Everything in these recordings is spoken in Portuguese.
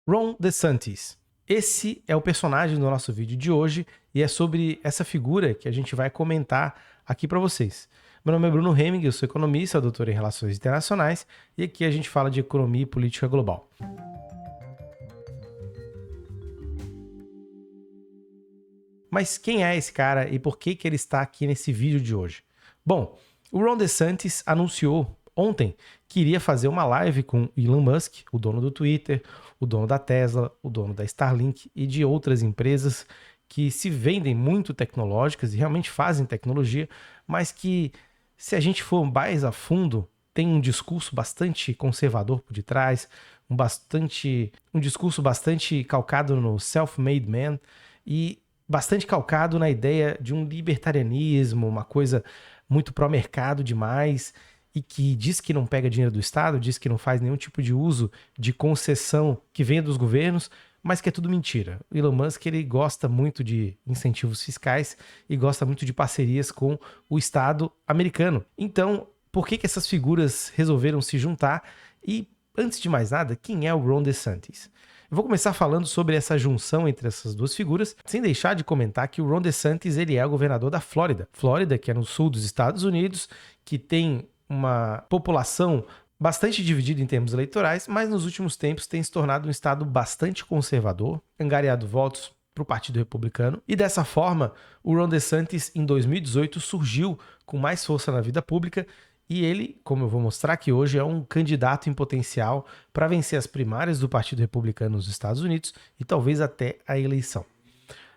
Ron DeSantis. Esse é o personagem do nosso vídeo de hoje e é sobre essa figura que a gente vai comentar aqui para vocês. Meu nome é Bruno Hemming, eu sou economista, doutor em Relações Internacionais e aqui a gente fala de economia e política global. Mas quem é esse cara e por que ele está aqui nesse vídeo de hoje? Bom, o Ron DeSantis anunciou ontem que iria fazer uma live com Elon Musk, o dono do Twitter, o dono da Tesla, o dono da Starlink e de outras empresas que se vendem muito tecnológicas e realmente fazem tecnologia, mas que, se a gente for mais a fundo, tem um discurso bastante conservador por detrás, um discurso bastante calcado no self-made man e bastante calcado na ideia de um libertarianismo, uma coisa muito pró-mercado demais, e que diz que não pega dinheiro do Estado, diz que não faz nenhum tipo de uso de concessão que venha dos governos, mas que é tudo mentira. O Elon Musk ele gosta muito de incentivos fiscais e gosta muito de parcerias com o Estado americano. Então, por que essas figuras resolveram se juntar? E, antes de mais nada, quem é o Ron DeSantis? Eu vou começar falando sobre essa junção entre essas duas figuras, sem deixar de comentar que o Ron DeSantis ele é o governador da Flórida. Flórida, que é no sul dos Estados Unidos, que tem uma população bastante dividida em termos eleitorais, mas nos últimos tempos tem se tornado um estado bastante conservador, angariado votos para o Partido Republicano. E dessa forma, o Ron DeSantis, em 2018, surgiu com mais força na vida pública e ele, como eu vou mostrar aqui hoje, é um candidato em potencial para vencer as primárias do Partido Republicano nos Estados Unidos e talvez até a eleição.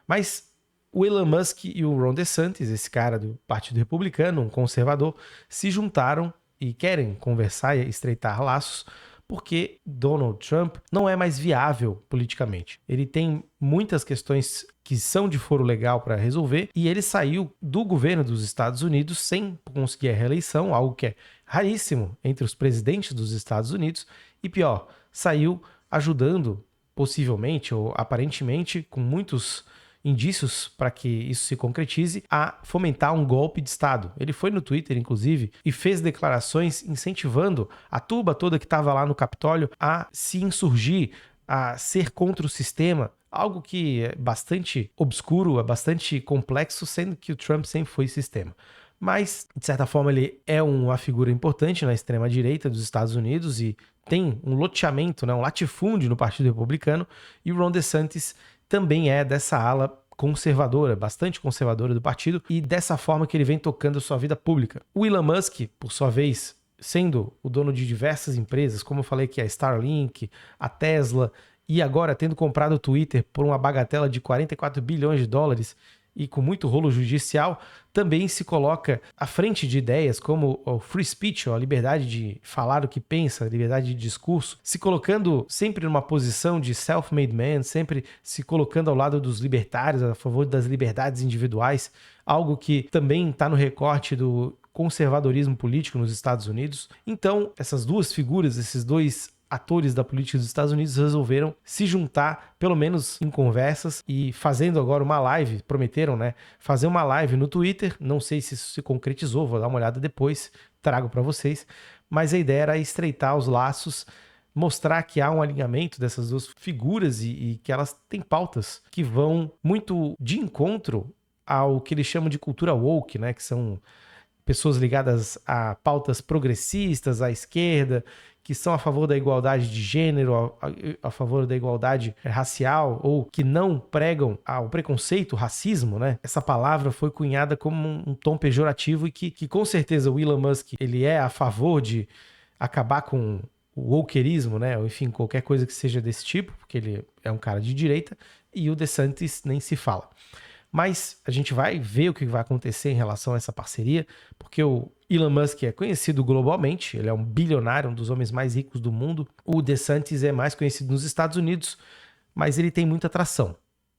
Mas o Elon Musk e o Ron DeSantis, esse cara do Partido Republicano, um conservador, se juntaram e querem conversar e estreitar laços porque Donald Trump não é mais viável politicamente. Ele tem muitas questões que são de foro legal para resolver e ele saiu do governo dos Estados Unidos sem conseguir a reeleição, algo que é raríssimo entre os presidentes dos Estados Unidos, e pior, saiu ajudando, possivelmente ou aparentemente, com muitos indícios para que isso se concretize, a fomentar um golpe de Estado. Ele foi no Twitter, inclusive, e fez declarações incentivando a turba toda que estava lá no Capitólio a se insurgir, a ser contra o sistema, algo que é bastante obscuro, é bastante complexo, sendo que o Trump sempre foi sistema. Mas, de certa forma, ele é uma figura importante na extrema-direita dos Estados Unidos e tem um loteamento, um latifúndio no Partido Republicano, e o Ron DeSantis também é dessa ala conservadora, bastante conservadora do partido, e dessa forma que ele vem tocando a sua vida pública. O Elon Musk, por sua vez, sendo o dono de diversas empresas, como eu falei que a Starlink, a Tesla, e agora tendo comprado o Twitter por uma bagatela de 44 bilhões de dólares, e com muito rolo judicial, também se coloca à frente de ideias como o free speech, a liberdade de falar o que pensa, a liberdade de discurso, se colocando sempre numa posição de self-made man, sempre se colocando ao lado dos libertários, a favor das liberdades individuais, algo que também está no recorte do conservadorismo político nos Estados Unidos. Então, essas duas figuras, esses dois atores da política dos Estados Unidos resolveram se juntar, pelo menos em conversas, e fazendo agora uma live, prometeram, fazer uma live no Twitter. Não sei se isso se concretizou, vou dar uma olhada depois, trago para vocês, mas a ideia era estreitar os laços, mostrar que há um alinhamento dessas duas figuras e que elas têm pautas que vão muito de encontro ao que eles chamam de cultura woke, que são pessoas ligadas a pautas progressistas, à esquerda, que são a favor da igualdade de gênero, a favor da igualdade racial, ou que não pregam o preconceito, o racismo, Essa palavra foi cunhada como um tom pejorativo e que com certeza o Elon Musk ele é a favor de acabar com o wokeismo, ou enfim, qualquer coisa que seja desse tipo, porque ele é um cara de direita, e o DeSantis nem se fala. Mas a gente vai ver o que vai acontecer em relação a essa parceria, porque o Elon Musk é conhecido globalmente, ele é um bilionário, um dos homens mais ricos do mundo. O DeSantis é mais conhecido nos Estados Unidos, mas ele tem muita atração.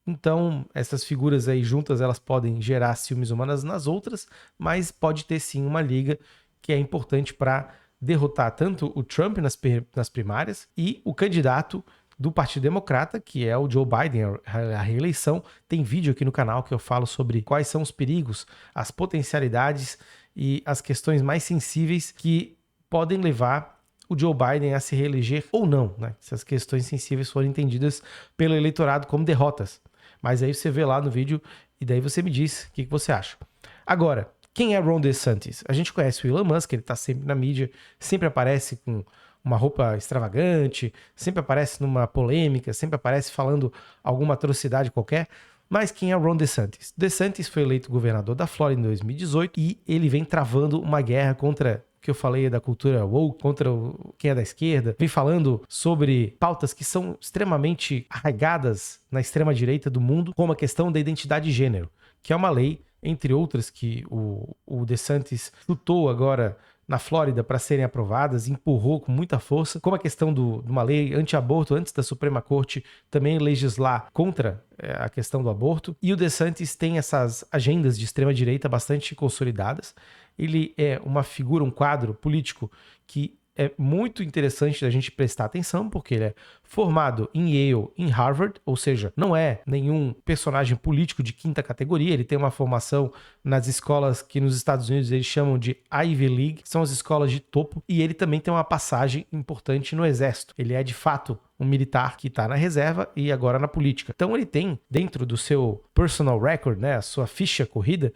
Então, essas figuras aí juntas, elas podem gerar ciúmes humanas nas outras, mas pode ter sim uma liga que é importante para derrotar tanto o Trump nas primárias e o candidato do Partido Democrata, que é o Joe Biden, a reeleição. Tem vídeo aqui no canal que eu falo sobre quais são os perigos, as potencialidades e as questões mais sensíveis que podem levar o Joe Biden a se reeleger ou não, né? Se as questões sensíveis forem entendidas pelo eleitorado como derrotas. Mas aí você vê lá no vídeo e daí você me diz o que você acha. Agora, quem é Ron DeSantis? A gente conhece o Elon Musk, ele tá sempre na mídia, sempre aparece com uma roupa extravagante, sempre aparece numa polêmica, sempre aparece falando alguma atrocidade qualquer. Mas quem é o Ron DeSantis? DeSantis foi eleito governador da Flórida em 2018 e ele vem travando uma guerra contra o que eu falei da cultura woke, contra quem é da esquerda, vem falando sobre pautas que são extremamente arraigadas na extrema-direita do mundo, como a questão da identidade de gênero, que é uma lei, entre outras, que o DeSantis chutou agora na Flórida para serem aprovadas, empurrou com muita força, como a questão de uma lei anti-aborto antes da Suprema Corte também legislar contra a questão do aborto. E o DeSantis tem essas agendas de extrema-direita bastante consolidadas. Ele é uma figura, um quadro político que é muito interessante da gente prestar atenção, porque ele é formado em Yale, em Harvard, ou seja, não é nenhum personagem político de quinta categoria, ele tem uma formação nas escolas que nos Estados Unidos eles chamam de Ivy League, são as escolas de topo, e ele também tem uma passagem importante no exército. Ele é, de fato, um militar que está na reserva e agora na política. Então ele tem, dentro do seu personal record, né, a sua ficha corrida,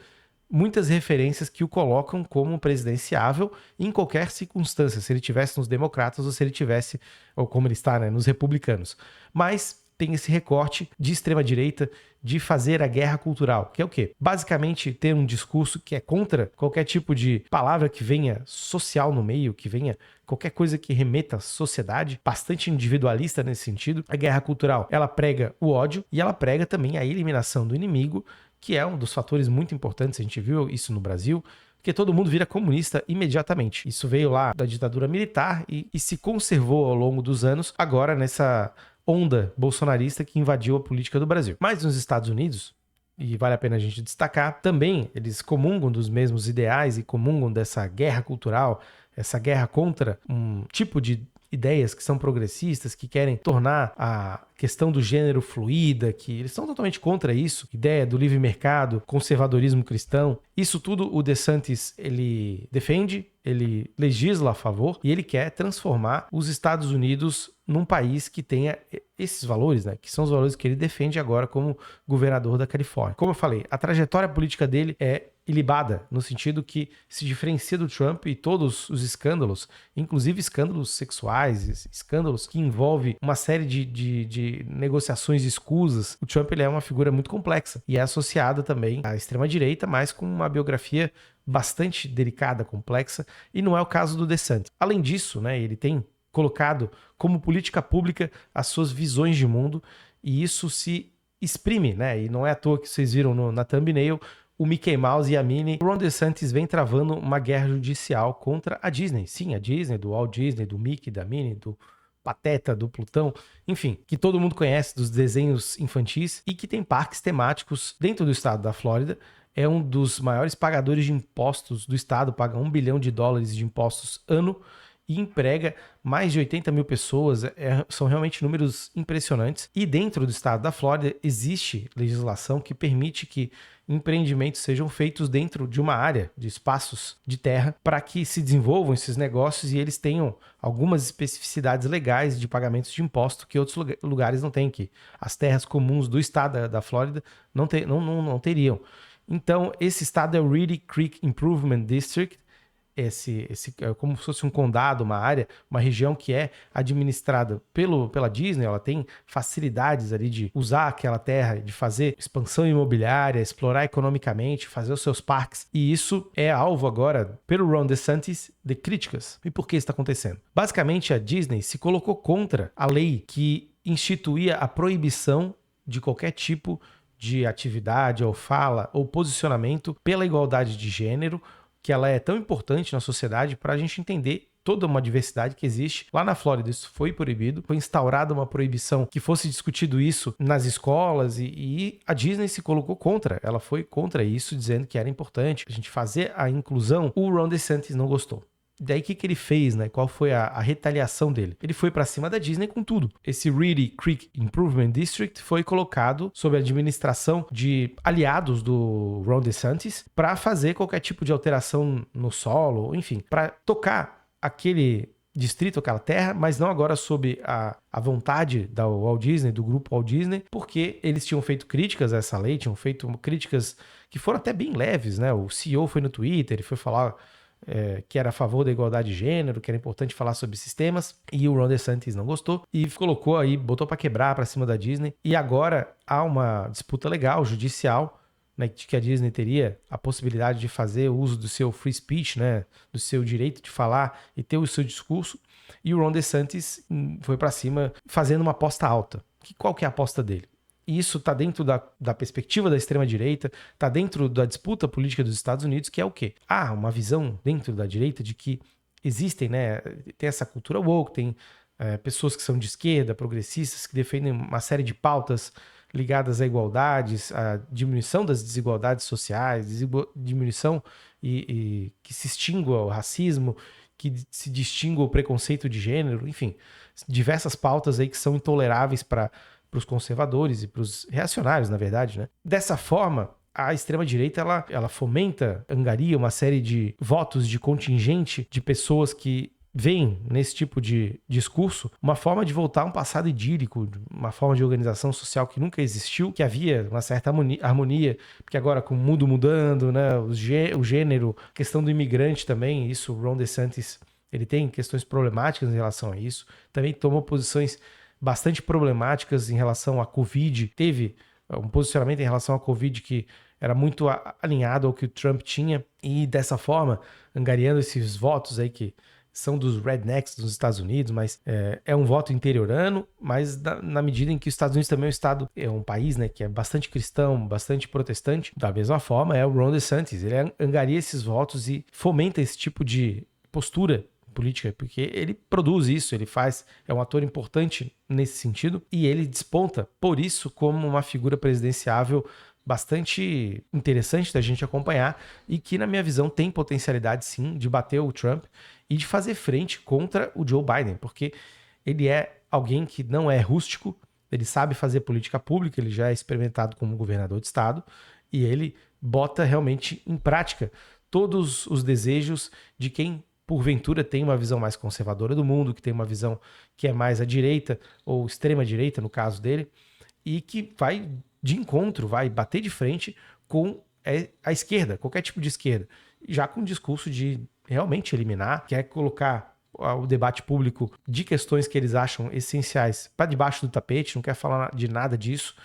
muitas referências que o colocam como presidenciável em qualquer circunstância, se ele tivesse nos democratas ou se ele tivesse, ou como ele está, né, nos republicanos. Mas tem esse recorte de extrema-direita de fazer a guerra cultural, que é o quê? Basicamente ter um discurso que é contra qualquer tipo de palavra que venha social no meio, que venha qualquer coisa que remeta à sociedade, bastante individualista nesse sentido. A guerra cultural, ela prega o ódio e ela prega também a eliminação do inimigo, que é um dos fatores muito importantes, a gente viu isso no Brasil, porque todo mundo vira comunista imediatamente. Isso veio lá da ditadura militar e se conservou ao longo dos anos, agora nessa onda bolsonarista que invadiu a política do Brasil. Mas nos Estados Unidos, e vale a pena a gente destacar, também eles comungam dos mesmos ideais e comungam dessa guerra cultural, essa guerra contra um tipo de ideias que são progressistas, que querem tornar a questão do gênero fluida, que eles são totalmente contra isso, ideia do livre mercado, conservadorismo cristão. Isso tudo o DeSantis, ele defende, ele legisla a favor e ele quer transformar os Estados Unidos num país que tenha esses valores, né? Que são os valores que ele defende agora como governador da Califórnia. Como eu falei, a trajetória política dele é ilibada, no sentido que se diferencia do Trump e todos os escândalos, inclusive escândalos sexuais, escândalos que envolvem uma série de negociações escusas. O Trump, ele é uma figura muito complexa e é associado também à extrema-direita, mas com uma biografia bastante delicada, complexa, e não é o caso do DeSantis. Além disso, né, ele tem colocado como política pública as suas visões de mundo e isso se exprime, né? E não é à toa que vocês viram na thumbnail o Mickey Mouse e a Minnie. O Ron DeSantis vem travando uma guerra judicial contra a Disney. Sim, a Disney, do Walt Disney, do Mickey, da Minnie, do Pateta, do Plutão, enfim, que todo mundo conhece dos desenhos infantis e que tem parques temáticos dentro do estado da Flórida. É um dos maiores pagadores de impostos do estado, paga $1 bilhão de impostos ano e emprega mais de 80 mil pessoas. São realmente números impressionantes. E dentro do estado da Flórida existe legislação que permite que empreendimentos sejam feitos dentro de uma área de espaços de terra para que se desenvolvam esses negócios e eles tenham algumas especificidades legais de pagamentos de imposto que outros lugares não têm, que as terras comuns do estado da Flórida não teriam. Então, esse estado é o Reedy Creek Improvement District. Esse é como se fosse um condado, uma área, uma região que é administrada pela Disney. Ela tem facilidades ali de usar aquela terra, de fazer expansão imobiliária, explorar economicamente, fazer os seus parques. E isso é alvo agora, pelo Ron DeSantis, de críticas. E por que isso está acontecendo? Basicamente, a Disney se colocou contra a lei que instituía a proibição de qualquer tipo de atividade ou fala ou posicionamento pela igualdade de gênero, que ela é tão importante na sociedade para a gente entender toda uma diversidade que existe. Lá na Flórida isso foi proibido, foi instaurada uma proibição que fosse discutido isso nas escolas e a Disney se colocou contra. Ela foi contra isso, dizendo que era importante a gente fazer a inclusão. O Ron DeSantis não gostou. Daí o que ele fez, né? Qual foi a retaliação dele? Ele foi para cima da Disney com tudo. Esse Reedy Creek Improvement District foi colocado sob a administração de aliados do Ron DeSantis para fazer qualquer tipo de alteração no solo, enfim, para tocar aquele distrito, aquela terra, mas não agora sob a vontade da Walt Disney, do grupo Walt Disney, porque eles tinham feito críticas a essa lei, tinham feito críticas que foram até bem leves, né? O CEO foi no Twitter e foi falar que era a favor da igualdade de gênero, que era importante falar sobre sistemas, e o Ron DeSantis não gostou e colocou aí, botou para quebrar para cima da Disney, e agora há uma disputa legal, judicial, né, de que a Disney teria a possibilidade de fazer uso do seu free speech, né, do seu direito de falar e ter o seu discurso, e o Ron DeSantis foi para cima fazendo uma aposta alta. Qual que é a aposta dele? E isso está dentro da perspectiva da extrema-direita, está dentro da disputa política dos Estados Unidos, que é o quê? Há uma visão dentro da direita de que existem, né, tem essa cultura woke, tem pessoas que são de esquerda, progressistas, que defendem uma série de pautas ligadas à igualdade, à diminuição das desigualdades sociais, diminuição e que se extingua o racismo, que se distingua o preconceito de gênero, enfim, diversas pautas aí que são intoleráveis para os conservadores e para os reacionários, na verdade, né? Dessa forma, a extrema-direita ela fomenta, angaria uma série de votos de contingente de pessoas que veem nesse tipo de discurso uma forma de voltar a um passado idílico, uma forma de organização social que nunca existiu, que havia uma certa harmonia, porque agora com o mundo mudando, né, o gênero, questão do imigrante também, isso o Ron DeSantis, ele tem questões problemáticas em relação a isso, também tomou posições bastante problemáticas em relação à Covid, teve um posicionamento em relação à Covid que era muito alinhado ao que o Trump tinha, e dessa forma, angariando esses votos aí que são dos rednecks dos Estados Unidos, mas é um voto interiorano, mas na medida em que os Estados Unidos também é um país, né, que é bastante cristão, bastante protestante, da mesma forma é o Ron DeSantis, ele angaria esses votos e fomenta esse tipo de postura política, porque ele produz isso, ele faz, é um ator importante nesse sentido, e ele desponta, por isso, como uma figura presidenciável bastante interessante da gente acompanhar e que, na minha visão, tem potencialidade, sim, de bater o Trump e de fazer frente contra o Joe Biden, porque ele é alguém que não é rústico, ele sabe fazer política pública, ele já é experimentado como governador de estado e ele bota realmente em prática todos os desejos de quem porventura tem uma visão mais conservadora do mundo, que tem uma visão que é mais à direita, ou extrema-direita, no caso dele, e que vai de encontro, vai bater de frente com a esquerda, qualquer tipo de esquerda, já com o discurso de realmente eliminar, quer colocar o debate público de questões que eles acham essenciais para debaixo do tapete, não quer falar de nada disso,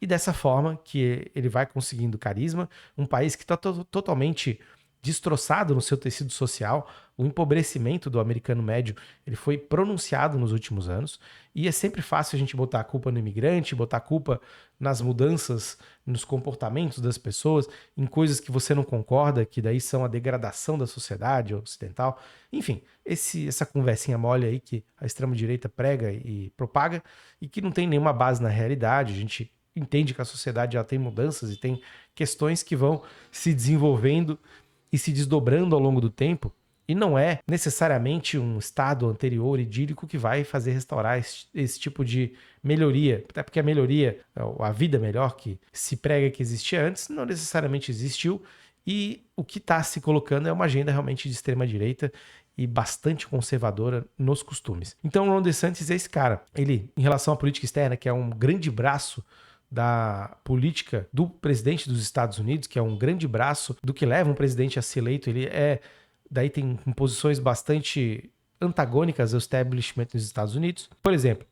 e dessa forma que ele vai conseguindo carisma, um país que está totalmente destroçado no seu tecido social, o empobrecimento do americano médio ele foi pronunciado nos últimos anos e é sempre fácil a gente botar a culpa no imigrante, botar a culpa nas mudanças nos comportamentos das pessoas, em coisas que você não concorda, que daí são a degradação da sociedade ocidental. Enfim, essa conversinha mole aí que a extrema-direita prega e propaga e que não tem nenhuma base na realidade. A gente entende que a sociedade já tem mudanças e tem questões que vão se desenvolvendo e se desdobrando ao longo do tempo, e não é necessariamente um estado anterior idílico que vai fazer restaurar esse tipo de melhoria, até porque a melhoria, a vida melhor que se prega que existia antes, não necessariamente existiu, e o que está se colocando é uma agenda realmente de extrema-direita e bastante conservadora nos costumes. Então o Ron DeSantis é esse cara, ele, em relação à política externa, que é um grande braço da política do presidente dos Estados Unidos, que é um grande braço do que leva um presidente a ser eleito, daí tem posições bastante antagônicas ao establishment dos Estados Unidos. Por exemplo,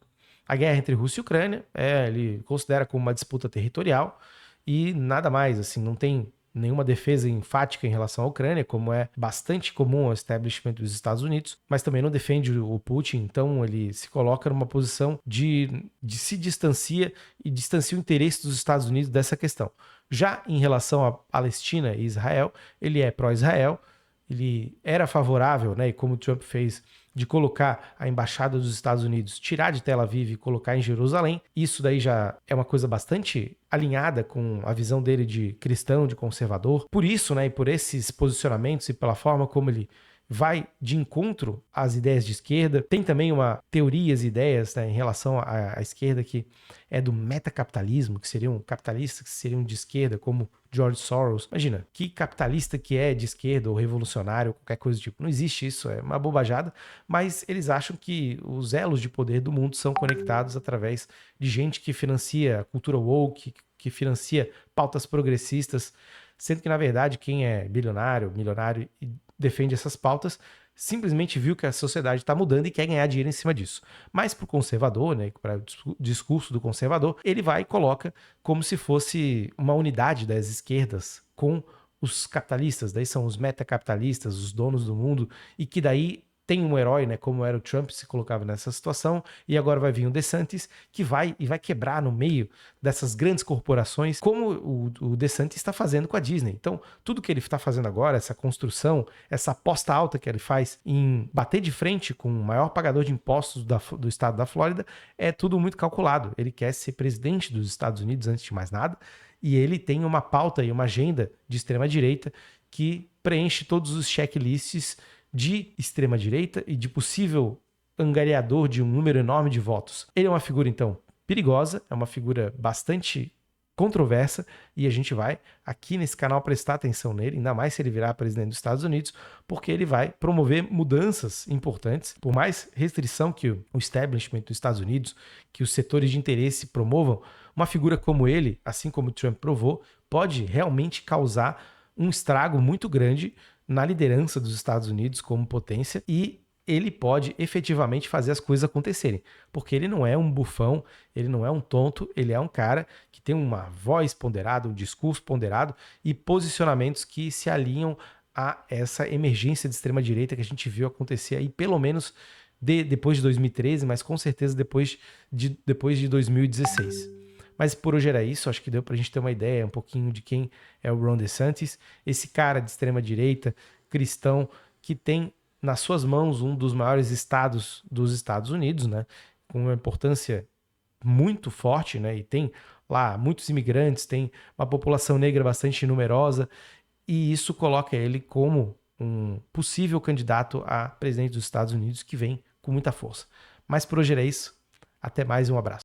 a guerra entre Rússia e Ucrânia, ele considera como uma disputa territorial e nada mais, assim, não tem nenhuma defesa enfática em relação à Ucrânia, como é bastante comum ao establishment dos Estados Unidos, mas também não defende o Putin, então ele se coloca numa posição de se distancia e distancia o interesse dos Estados Unidos dessa questão. Já em relação à Palestina e Israel, ele é pró-Israel, ele era favorável, né, e como o Trump fez, de colocar a embaixada dos Estados Unidos, tirar de Tel Aviv e colocar em Jerusalém. Isso daí já é uma coisa bastante alinhada com a visão dele de cristão, de conservador. Por isso, né, e por esses posicionamentos e pela forma como ele vai de encontro às ideias de esquerda. Tem também teorias e ideias, né, em relação à esquerda que é do metacapitalismo, que seriam capitalistas que seriam de esquerda, como George Soros. Imagina, que capitalista que é de esquerda ou revolucionário, qualquer coisa do tipo. Não existe isso, é uma bobajada, mas eles acham que os elos de poder do mundo são conectados através de gente que financia a cultura woke, que financia pautas progressistas, sendo que, na verdade, quem é bilionário, milionário e defende essas pautas simplesmente viu que a sociedade está mudando e quer ganhar dinheiro em cima disso. Mas para o conservador, né, para o discurso do conservador, ele vai e coloca como se fosse uma unidade das esquerdas com os capitalistas, daí são os metacapitalistas, os donos do mundo, e que daí tem um herói, né, como era o Trump, se colocava nessa situação, e agora vai vir o DeSantis, que vai quebrar no meio dessas grandes corporações, como o DeSantis está fazendo com a Disney. Então, tudo que ele está fazendo agora, essa construção, essa aposta alta que ele faz em bater de frente com o maior pagador de impostos do estado da Flórida, é tudo muito calculado. Ele quer ser presidente dos Estados Unidos antes de mais nada, e ele tem uma pauta e uma agenda de extrema-direita que preenche todos os checklists de extrema-direita e de possível angariador de um número enorme de votos. Ele é uma figura, então, perigosa, é uma figura bastante controversa e a gente vai aqui nesse canal prestar atenção nele, ainda mais se ele virar presidente dos Estados Unidos, porque ele vai promover mudanças importantes. Por mais restrição que o establishment dos Estados Unidos, que os setores de interesse promovam, uma figura como ele, assim como o Trump provou, pode realmente causar um estrago muito grande na liderança dos Estados Unidos como potência, e ele pode efetivamente fazer as coisas acontecerem, porque ele não é um bufão, ele não é um tonto, ele é um cara que tem uma voz ponderada, um discurso ponderado e posicionamentos que se alinham a essa emergência de extrema-direita que a gente viu acontecer aí, pelo menos depois de 2013, mas com certeza depois de 2016. Mas por hoje era isso, acho que deu pra gente ter uma ideia um pouquinho de quem é o Ron DeSantis, esse cara de extrema-direita, cristão, que tem nas suas mãos um dos maiores estados dos Estados Unidos, né, com uma importância muito forte, né, e tem lá muitos imigrantes, tem uma população negra bastante numerosa, e isso coloca ele como um possível candidato a presidente dos Estados Unidos que vem com muita força. Mas por hoje era isso, até mais e um abraço.